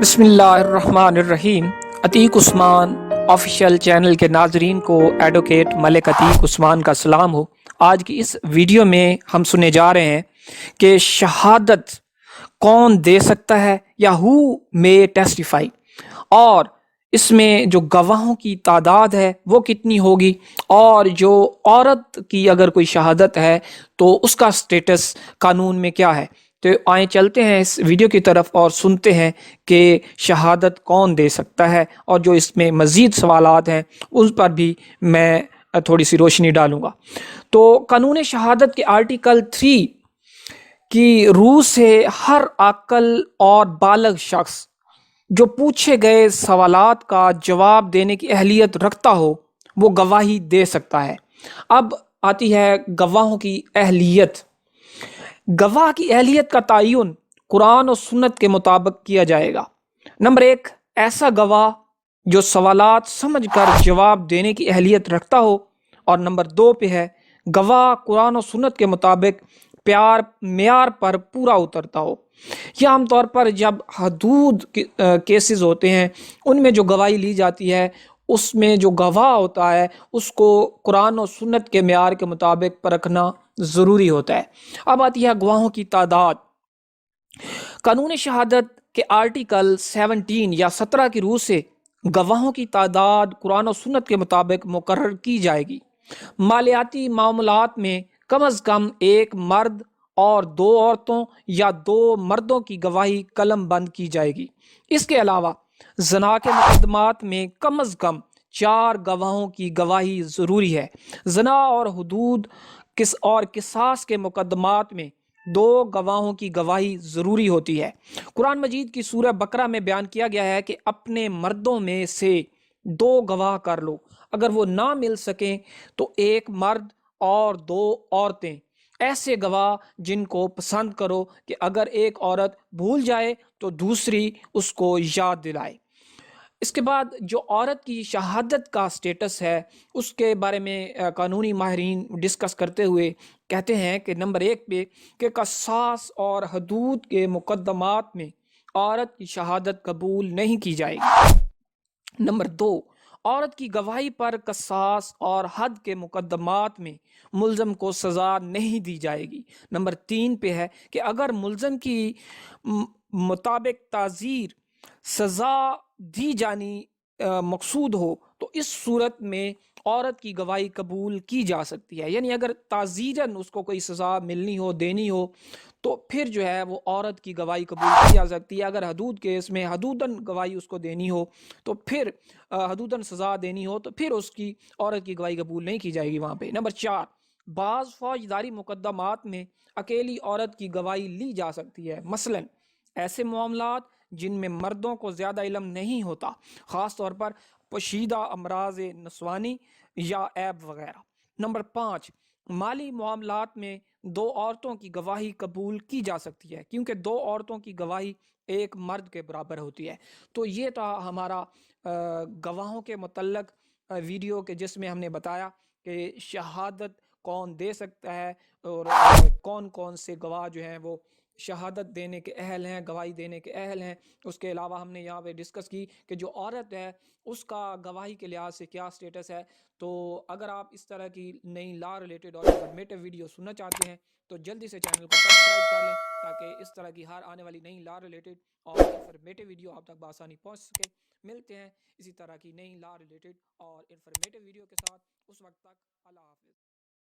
بسم اللہ الرحمن الرحیم۔ عتیق عثمان آفیشیل چینل کے ناظرین کو ایڈوکیٹ ملک عتیق عثمان کا سلام ہو۔ آج کی اس ویڈیو میں ہم سننے جا رہے ہیں کہ شہادت کون دے سکتا ہے یا ہو مے ٹیسٹیفائی، اور اس میں جو گواہوں کی تعداد ہے وہ کتنی ہوگی، اور جو عورت کی اگر کوئی شہادت ہے تو اس کا سٹیٹس قانون میں کیا ہے۔ تو آئیں چلتے ہیں اس ویڈیو کی طرف اور سنتے ہیں کہ شہادت کون دے سکتا ہے، اور جو اس میں مزید سوالات ہیں اس پر بھی میں تھوڑی سی روشنی ڈالوں گا۔ تو قانون شہادت کے آرٹیکل 3 کی روح سے ہر عاقل اور بالغ شخص جو پوچھے گئے سوالات کا جواب دینے کی اہلیت رکھتا ہو وہ گواہی دے سکتا ہے۔ اب آتی ہے گواہوں کی اہلیت۔ گواہ کی اہلیت کا تعین قرآن و سنت کے مطابق کیا جائے گا۔ نمبر 1، ایسا گواہ جو سوالات سمجھ کر جواب دینے کی اہلیت رکھتا ہو، اور نمبر 2 پہ ہے گواہ قرآن و سنت کے مطابق معیار پر پورا اترتا ہو۔ یہ عام طور پر جب حدود کیسز ہوتے ہیں ان میں جو گواہی لی جاتی ہے اس میں جو گواہ ہوتا ہے اس کو قرآن و سنت کے معیار کے مطابق پرکھنا ضروری ہوتا ہے۔ اب آتی ہے گواہوں کی تعداد۔ قانون شہادت کے آرٹیکل 17 یا 17 کی روح سے گواہوں کی تعداد قرآن و سنت کے مطابق مقرر کی جائے گی۔ مالیاتی معاملات میں کم از کم ایک مرد اور 2 عورتوں یا 2 مردوں کی گواہی قلم بند کی جائے گی۔ اس کے علاوہ زنا کے مقدمات میں کم از کم 4 گواہوں کی گواہی ضروری ہے۔ زنا اور حدود اور قصاص کے مقدمات میں 2 گواہوں کی گواہی ضروری ہوتی ہے۔ قرآن مجید کی سورہ بقرہ میں بیان کیا گیا ہے کہ اپنے مردوں میں سے 2 گواہ کر لو، اگر وہ نہ مل سکیں تو 1 مرد اور 2 عورتیں، ایسے گواہ جن کو پسند کرو کہ اگر ایک عورت بھول جائے تو دوسری اس کو یاد دلائے۔ اس کے بعد جو عورت کی شہادت کا سٹیٹس ہے اس کے بارے میں قانونی ماہرین ڈسکس کرتے ہوئے کہتے ہیں کہ نمبر 1 پہ کہ قصاص اور حدود کے مقدمات میں عورت کی شہادت قبول نہیں کی جائے گی۔ نمبر 2، عورت کی گواہی پر قصاص اور حد کے مقدمات میں ملزم کو سزا نہیں دی جائے گی۔ نمبر 3 پہ ہے کہ اگر ملزم کی مطابق تعزیر سزا دی جانی مقصود ہو تو اس صورت میں عورت کی گواہی قبول کی جا سکتی ہے۔ یعنی اگر تعزیراً اس کو کوئی سزا ملنی ہو، دینی ہو، تو پھر جو ہے وہ عورت کی گواہی قبول کی جا سکتی ہے۔ اگر حدود کیس میں حدوداً گواہی اس کو دینی ہو تو پھر حدوداً سزا دینی ہو تو پھر اس کی عورت کی گواہی قبول نہیں کی جائے گی وہاں پہ۔ نمبر 4، بعض فوجداری مقدمات میں اکیلی عورت کی گواہی لی جا سکتی ہے، مثلاً ایسے معاملات جن میں مردوں کو زیادہ علم نہیں ہوتا، خاص طور پر پوشیدہ امراض نسوانی یا عیب وغیرہ۔ نمبر 5، مالی معاملات میں 2 عورتوں کی گواہی قبول کی جا سکتی ہے کیونکہ 2 عورتوں کی گواہی 1 مرد کے برابر ہوتی ہے۔ تو یہ تھا ہمارا گواہوں کے متعلق ویڈیو کہ جس میں ہم نے بتایا کہ شہادت کون دے سکتا ہے اور کون کون سے گواہ جو ہیں وہ شہادت دینے کے اہل ہیں، گواہی دینے کے اہل ہیں۔ اس کے علاوہ ہم نے یہاں پہ ڈسکس کی کہ جو عورت ہے اس کا گواہی کے لحاظ سے کیا سٹیٹس ہے۔ تو اگر آپ اس طرح کی نئی لا ریلیٹڈ اور انفارمیٹیو ویڈیو سننا چاہتے ہیں تو جلدی سے چینل کو سبسکرائب کر لیں تاکہ اس طرح کی ہر آنے والی نئی لا ریلیٹڈ اور انفارمیٹیو ویڈیو آپ تک بآسانی پہنچ سکے۔ ملتے ہیں اسی طرح کی نئی لا ریلیٹڈ اور انفارمیٹیو ویڈیو کے ساتھ، اس وقت تک اللہ حافظ۔